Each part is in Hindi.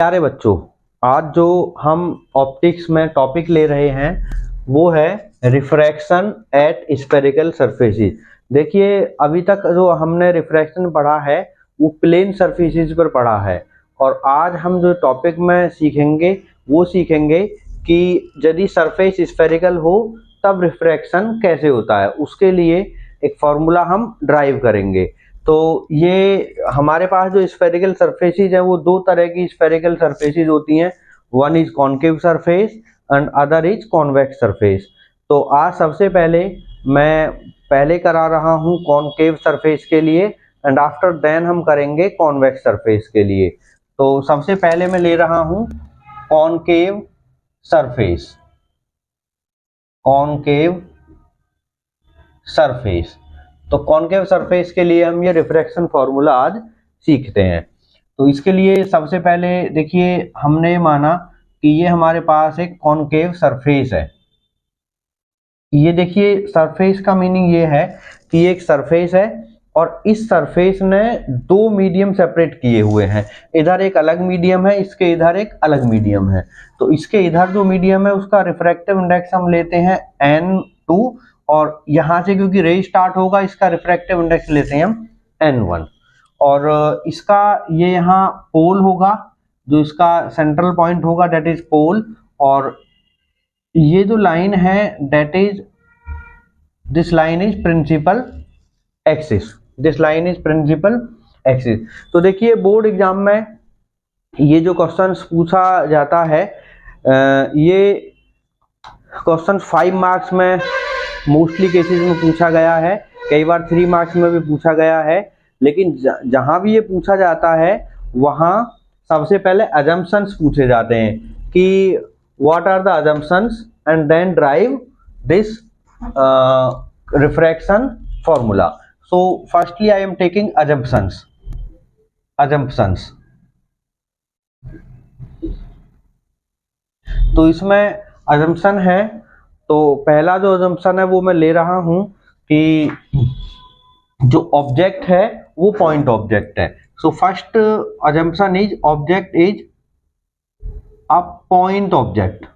प्यारे बच्चों, आज जो हम ऑप्टिक्स में टॉपिक ले रहे हैं वो है रिफ्रैक्शन एट स्फेरिकल सरफेसेस। देखिए, अभी तक जो हमने रिफ्रैक्शन पढ़ा है वो प्लेन सरफेसेस पर पढ़ा है, और आज हम जो टॉपिक में सीखेंगे वो सीखेंगे कि यदि सरफेस स्फेरिकल हो तब रिफ्रैक्शन कैसे होता है। उसके लिए एक फॉर्मूला हम ड्राइव करेंगे। तो ये हमारे पास जो स्फेरिकल सरफेसेस है वो दो तरह की स्फेरिकल सरफेसेस होती हैं। One is concave surface and other is convex surface. तो आज सबसे पहले मैं पहले करा रहा हूँ कॉन्केव सरफेस के लिए, एंड आफ्टर देन हम करेंगे कॉन्वेक्स सरफेस के लिए। तो सबसे पहले मैं ले रहा हूँ कॉन्केव सरफेस। कॉन्केव सरफेस, तो कॉन्केव सरफेस के लिए हम ये रिफ्रैक्शन फॉर्मूला आज सीखते हैं। तो इसके लिए सबसे पहले देखिए, हमने माना कि ये हमारे पास एक कॉन्केव सरफेस है। ये देखिए, सरफेस का मीनिंग ये है कि ये एक सरफेस है और इस सरफेस ने दो मीडियम सेपरेट किए हुए हैं। इधर एक अलग मीडियम है, इसके इधर एक अलग मीडियम है। तो इसके इधर जो मीडियम है उसका रिफ्रैक्टिव इंडेक्स हम लेते हैं N2, और यहां से क्योंकि रे स्टार्ट होगा इसका रिफ्रैक्टिव इंडेक्स लेते हैं हम N1। और इसका ये यहाँ पोल होगा, जो इसका सेंट्रल पॉइंट होगा डेट इज पोल, और ये जो लाइन है that is this line is principal axis. This line is principal axis. तो देखिए, बोर्ड एग्जाम में ये जो क्वेश्चंस पूछा जाता है, ये क्वेश्चन 5 मार्क्स में मोस्टली केसेस में पूछा गया है, कई बार 3 मार्क्स में भी पूछा गया है। लेकिन जहां भी ये पूछा जाता है वहां सबसे पहले अजम्पशंस पूछे जाते हैं कि what are the assumptions and then derive this refraction formula. So firstly I am taking assumptions. तो इसमें अजम्पशन है, तो पहला जो अजम्पशन है वो मैं ले रहा हूं कि जो ऑब्जेक्ट है वो पॉइंट ऑब्जेक्ट है। So first assumption is object is a point object.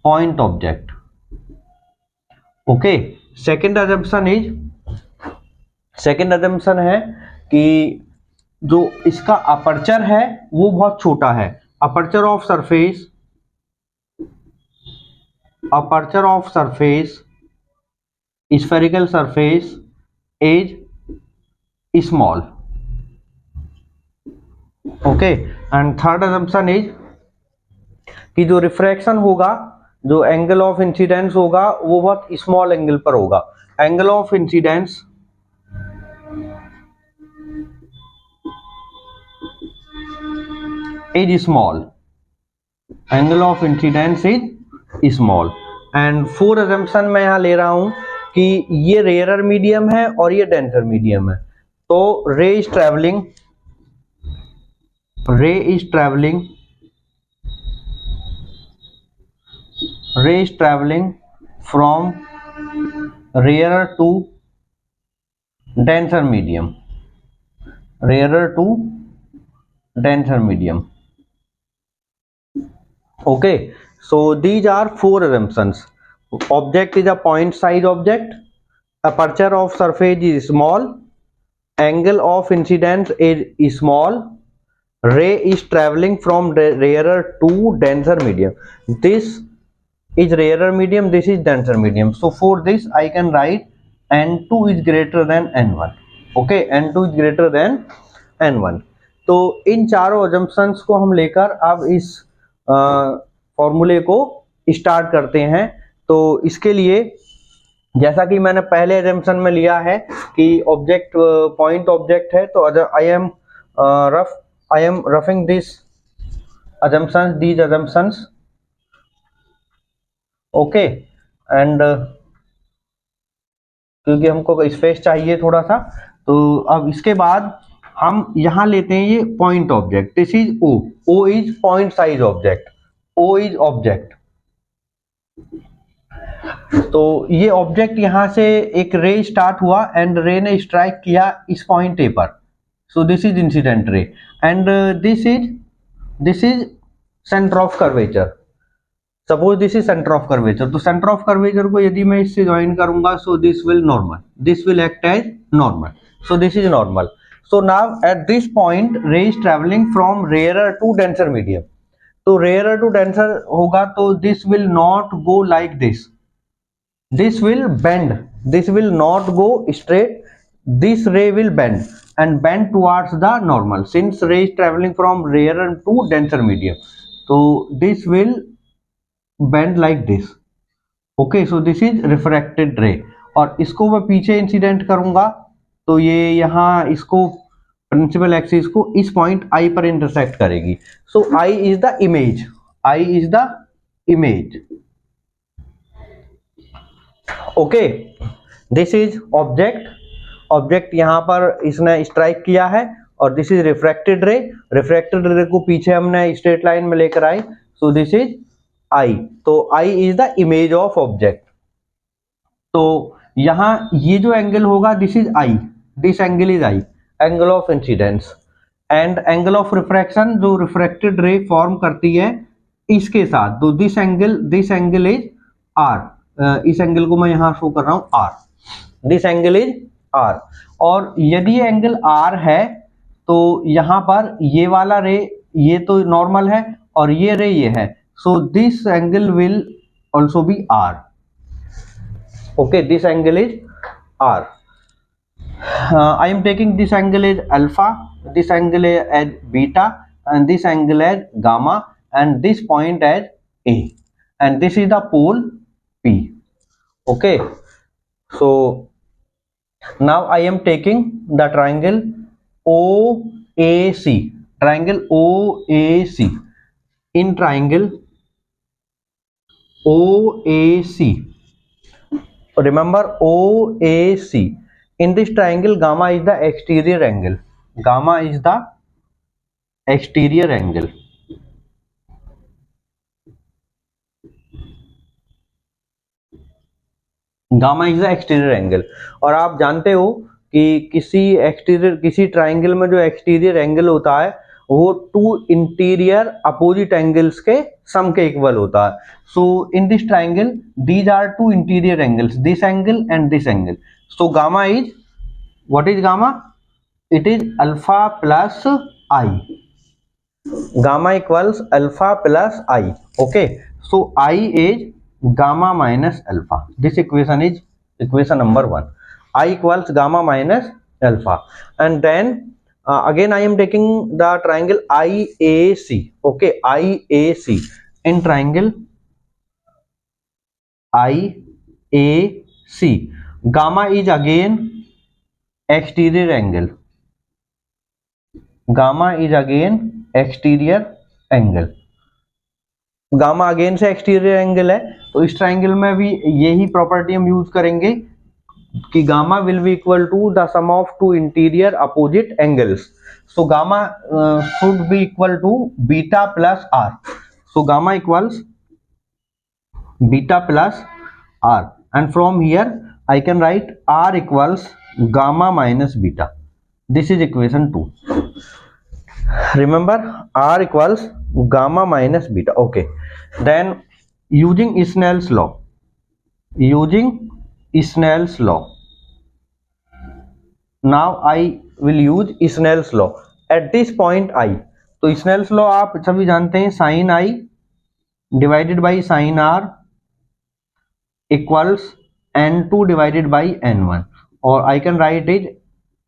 Point object, okay. Second assumption है कि जो इसका अपर्चर है वो बहुत छोटा है। Aperture of surface spherical surface is small, okay। and third assumption is कि जो रिफ्रैक्शन होगा, जो एंगल ऑफ इंसिडेंस होगा वो बहुत स्मॉल एंगल पर होगा। Angle of incidence is small. Angle of incidence is small. And four assumption मैं यहां ले रहा हूं कि ये रेयरर मीडियम है और ये डेंसर मीडियम है। तो ray is travelling from rarer to denser medium, okay। So these are four assumptions. Object is a point size object, aperture of surface is small, angle of incidence is small, ray is traveling from rarer to denser medium. This is rarer medium, this is denser medium. So for this I can write N2 is greater than N1, okay। N2 is greater than N1। तो इन चारों assumptions को हम लेकर अब इस फॉर्मूले को स्टार्ट करते हैं। तो इसके लिए जैसा कि मैंने पहले एजम्पशन में लिया है कि ऑब्जेक्ट पॉइंट ऑब्जेक्ट है, तो I am roughing this assumptions, okay. And क्योंकि हमको स्पेस चाहिए थोड़ा सा, तो अब इसके बाद हम यहां लेते हैं ये point object. This is O is point size object, O is object. तो ये ऑब्जेक्ट यहां से एक रे स्टार्ट हुआ एंड रे ने स्ट्राइक किया इस पॉइंट ए पर, so this is incident ray. and this is center of curvature. Suppose this is centre of curvature, तो सेंटर ऑफ कर्वेचर को यदि मैं इससे ज्वाइन करूंगा, so this will normal, this will act as normal, so this is normal. So now at this point ray is travelling from rarer to denser medium. तो रेयरर टू डेंसर होगा तो this will not go like this, this will bend, this will not go straight, this ray will bend towards the normal since ray is traveling from rarer to denser medium. So this will bend like this. Okay, so this is refracted ray. और इसको मैं पीछे इंसिडेंट करूंगा तो ये यहाँ इसको प्रिंसिपल एक्सिस को इस पॉइंट I पर इंटरसेक्ट करेगी. So I is the image, I is the image. Okay, this is object. Object यहाँ पर इसने स्ट्राइक किया है और दिस इज रिफ्रैक्टेड रे. रिफ्रैक्टेड रे को पीछे हमने स्ट्रेट लाइन में लेकर आए, सो दिस इज आई. तो I is the image of object. तो यहाँ ये जो एंगल होगा this is i, this angle is i, angle of incidence. And angle of refraction जो रिफ्रैक्टेड रे फॉर्म करती है इसके साथ, तो दिस एंगल इज आर. इस एंगल को मैं यहाँ शो कर रहा हूँ r, this angle is R. और यदि ये एंगल R है तो यहाँ पर ये वाला रे ये तो नॉर्मल है और ये रे ये है, so this angle will also be R. Okay, this angle is R. I am taking this angle is alpha, this angle as beta and this angle as gamma and this point as A and this is the pole P. Okay, so now I am taking the triangle OAC, triangle OAC. In triangle OAC, remember OAC, in this triangle gamma is the exterior angle, gamma is the exterior angle. Gamma is the exterior angle. और आप जानते हो कि किसी ट्राइंगल में जो एक्सटीरियर एंगल होता है वो टू इंटीरियर अपोजिट एंगल्स के सम के इक्वल होता है. So in this triangle these are two interior angles, this angle and this angle. So gamma is, what is gamma? It is alpha plus i, gamma equals alpha plus i. Okay, so i is gamma minus alpha. This equation is equation number 1. I equals gamma minus alpha. And then again I am taking the triangle IAC. Okay, IAC. In triangle IAC, gamma is again exterior angle. Gamma is again exterior angle. Gamma again से एक्सटीरियर एंगल है, तो इस ट्राइंगल में भी यही प्रॉपर्टी हम यूज करेंगे कि gamma will be equal to the sum of two interior opposite angles. So gamma should be equal to beta plus R. So gamma equals beta plus R and from here I can write R equals gamma minus beta. This is equation 2. Remember R equals gamma minus beta. Okay, then using Snell's law, now I will use Snell's law at this point I. तो Snell's law आप सभी जानते हैं, sin I divided by sin R equals N2 divided by N1, और I can write it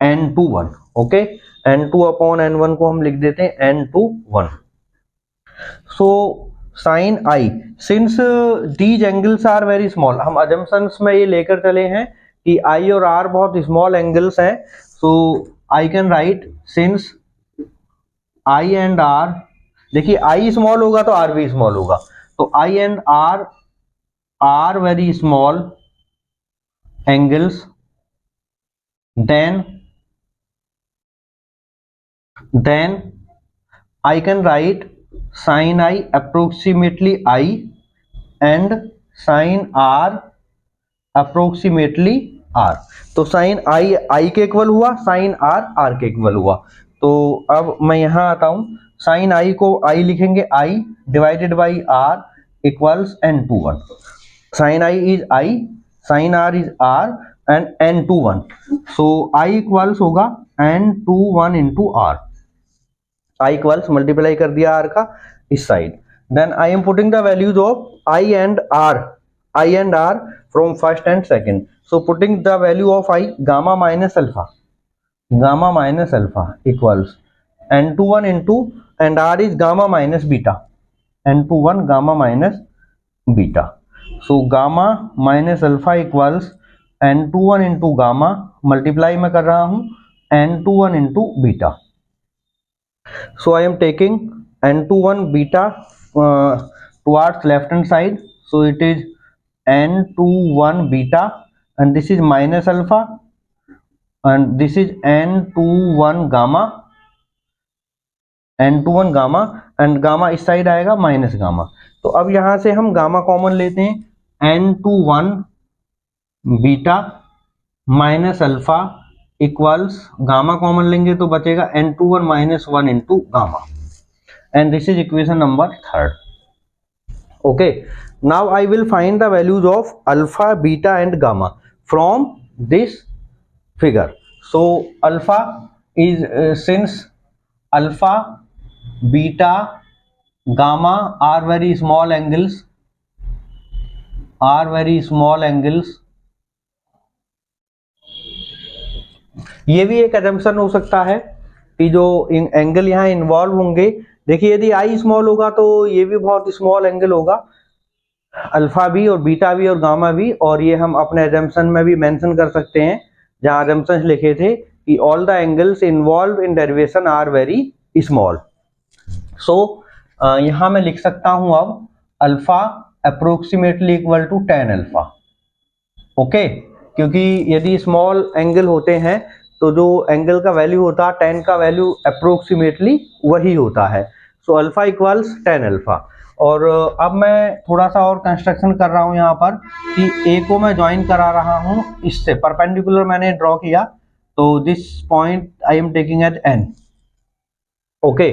N21. Okay, N2 upon N1 को हम लिख देते हैं N21. So sine i, since these angles are very small, हम अजम्पशंस में ये लेकर चले हैं कि आई और आर बहुत स्मॉल एंगल्स हैं. So I can write since i and r, देखिए आई स्मॉल होगा तो आर भी स्मॉल होगा, तो i and r are very small angles, then I can write sin I approximately I and sin R approximately R. तो sin I के इक्वल हुआ, sin R R के इक्वल हुआ. तो अब मैं यहाँ आता हूँ, साइन आई को आई लिखेंगे, i divided by r equals n/1. Sine i is i, sine r is r and n/1. So i equals होगा n/1 into r. I equals multiply कर दिया आर का इस साइड. Then I am putting the values of i and r from first and second. So putting the value of i, gamma minus alpha equals n/1 into and r is gamma minus beta, n/1 gamma minus beta. So gamma minus alpha equals n/1 into gamma, multiply में कर रहा हूं n/1 into beta. So I am taking n/1 beta towards left hand side. So it is n/1 beta and this is minus alpha and this is n/1 gamma and gamma इस साइड आएगा माइनस गामा. तो अब यहां से हम गामा कॉमन लेते हैं, n/1 beta minus alpha equals gamma common लेंगे तो बचेगा n/1 minus 1 into gamma. And this is equation number 3. Okay, now I will find the values of alpha, beta and gamma from this figure. So alpha is since alpha, beta, gamma are very small angles. ये भी एक एजम्पशन हो सकता है कि जो एंगल यहाँ इन्वॉल्व होंगे, देखिए यदि आई स्मॉल होगा तो ये भी बहुत स्मॉल एंगल होगा, अल्फा भी और बीटा भी और गामा भी. और ये हम अपने एजम्पशन में भी मेंशन कर सकते हैं जहाँ एजम्पशन लिखे थे कि all the angles involve in derivation are very small. So यहाँ मैं लिख सकता हूँ अब alpha approximately equal to tan alpha. Okay, क्योंकि यदि स्मॉल एंगल होते हैं तो जो एंगल का वैल्यू होता है tan का वैल्यू अप्रोक्सीमेटली वही होता है. So alpha equals tan alpha. और अब मैं थोड़ा सा और कंस्ट्रक्शन कर रहा हूं यहाँ पर कि ए को मैं ज्वाइन करा रहा हूं इससे, परपेंडिकुलर मैंने ड्रॉ किया, तो this point I am taking at n. Okay,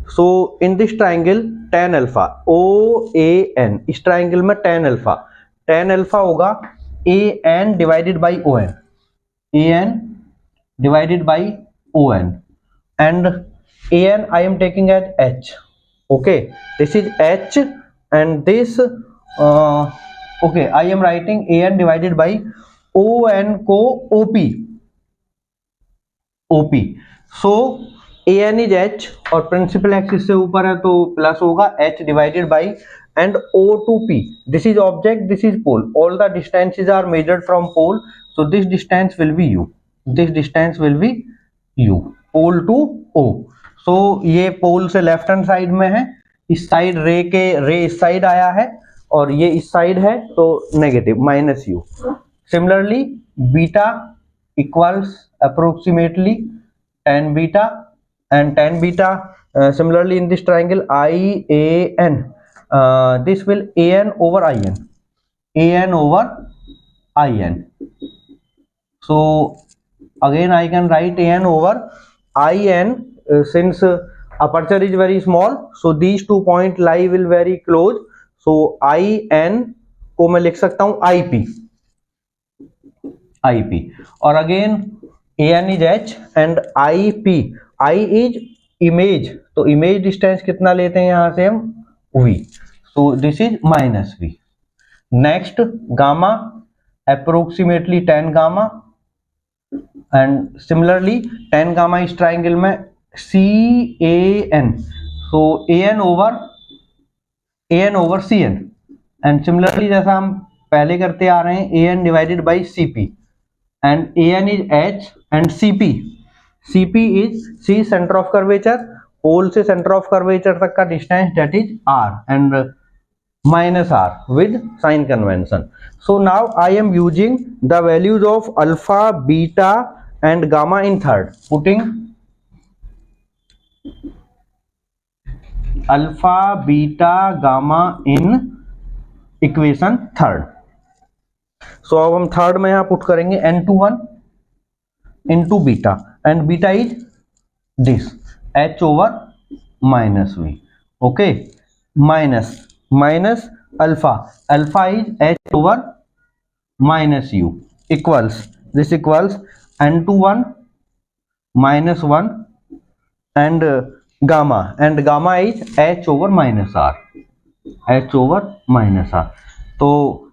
so in this triangle tan alpha OAN, इस ट्राइंगल में tan अल्फा होगा AN divided by ON, AN divided by ON and AN I am taking at H. Okay, this is H and this okay, I am writing AN divided by ON को OP. So AN is H और प्रिंसिपल एक्सिस से ऊपर है तो प्लस होगा H divided by and O to P. This is object, this is pole. All the distances are measured from pole, so this distance will be U. This distance will be U, pole to O. So ये पोल से लेफ्ट हैंड साइड में है, इस साइड रे इस साइड आया है और ये इस साइड है तो negative minus U. Similarly beta equals approximately tan beta and tan beta similarly in this triangle IAN, this will AN over IN. So again I can write AN over IN since aperture is very small, so these 2 points lie will very close. So IN को मैं लिख सकता हूं IP और again AN is H and IP, I is image, तो इमेज डिस्टेंस कितना लेते हैं यहां से हम V, so this is minus V. Next gamma approximately tan gamma and similarly tan gamma इस ट्राइंगल में CAN, so AN over CN and similarly जैसा हम पहले करते आ रहे हैं AN divided by CP and AN is H and CP is C center of curvature, पोल से सेंटर ऑफ कर्वेचर तक का distance that is R and minus R with sign convention. So now I am using the values of alpha, beta and gamma in third, putting alpha, beta, gamma in equation third. So अब हम थर्ड में यहाँ पुट करेंगे n/1 into beta and beta is this h over minus v. Okay, minus alpha is h over minus u equals, this equals n21 minus 1 and gamma is h over minus r, h over minus r. तो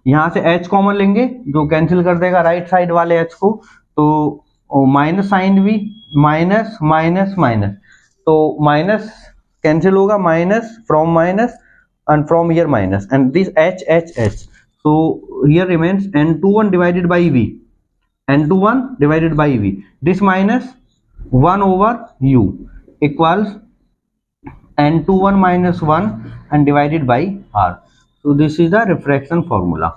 यहां से h कॉमन लेंगे जो कैंसिल कर देगा राइट साइड वाले h को, तो माइनस साइन भी, माइनस माइनस माइनस, तो माइनस कैंसिल होगा, minus and from here minus, and this h, so here remains n21 divided by v, n21 divided by v, this minus 1 over u equals n21 minus 1 and divided by r. So this is the refraction formula,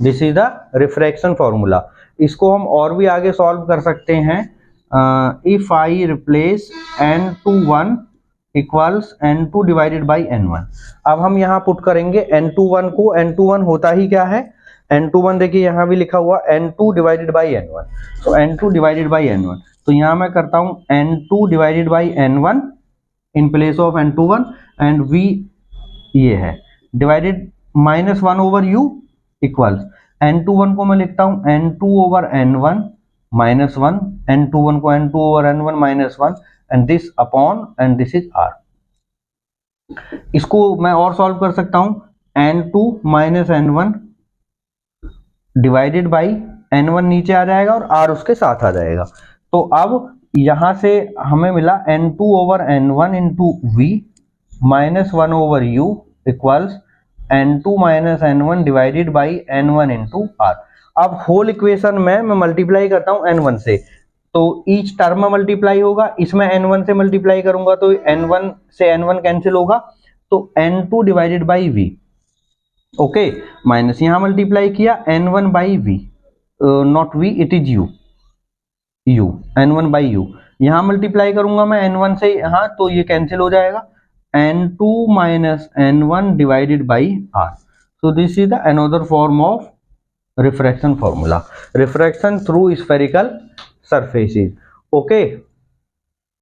this is the refraction formula. इसको हम और भी आगे सॉल्व कर सकते हैं. If I replace n21 equals n2 divided by n1. अब हम यहाँ पुट करेंगे n21 को, n21 होता ही क्या है, n21 देखिए यहाँ भी लिखा हुआ n2 डिवाइडेड बाई n1, तो n2 डिवाइडेड बाई n1, तो यहाँ मैं करता हूँ n2 divided by n1 in place of n21 and v ये है divided minus 1 over u equals n21 को मैं लिखता हूँ n2 over n1 minus 1, n21 को n2 over n1 minus 1 and this upon and this is r. इसको मैं और सॉल्व कर सकता हूं n2 minus n1 divided by n1 नीचे आ जाएगा और r उसके साथ आ जाएगा. तो अब यहां से हमें मिला n2 over n1 into v minus 1 over u equals n2 minus n1 divided by n1 into r. अब होल इक्वेशन में मैं मल्टीप्लाई करता हूं n1 से, तो ईच टर्म में मल्टीप्लाई होगा, इसमें n1 से मल्टीप्लाई करूंगा तो n1 से n1 कैंसिल होगा, तो n2 divided by v. Okay, minus यहां मल्टीप्लाई किया n1 by v, not v it is u, n1 by u. यहां मल्टीप्लाई करूंगा मैं n1 से यहां, तो ये कैंसिल हो जाएगा, n2 minus n1 divided by r. So this is the another form of refraction formula, refraction through spherical surfaces. Okay,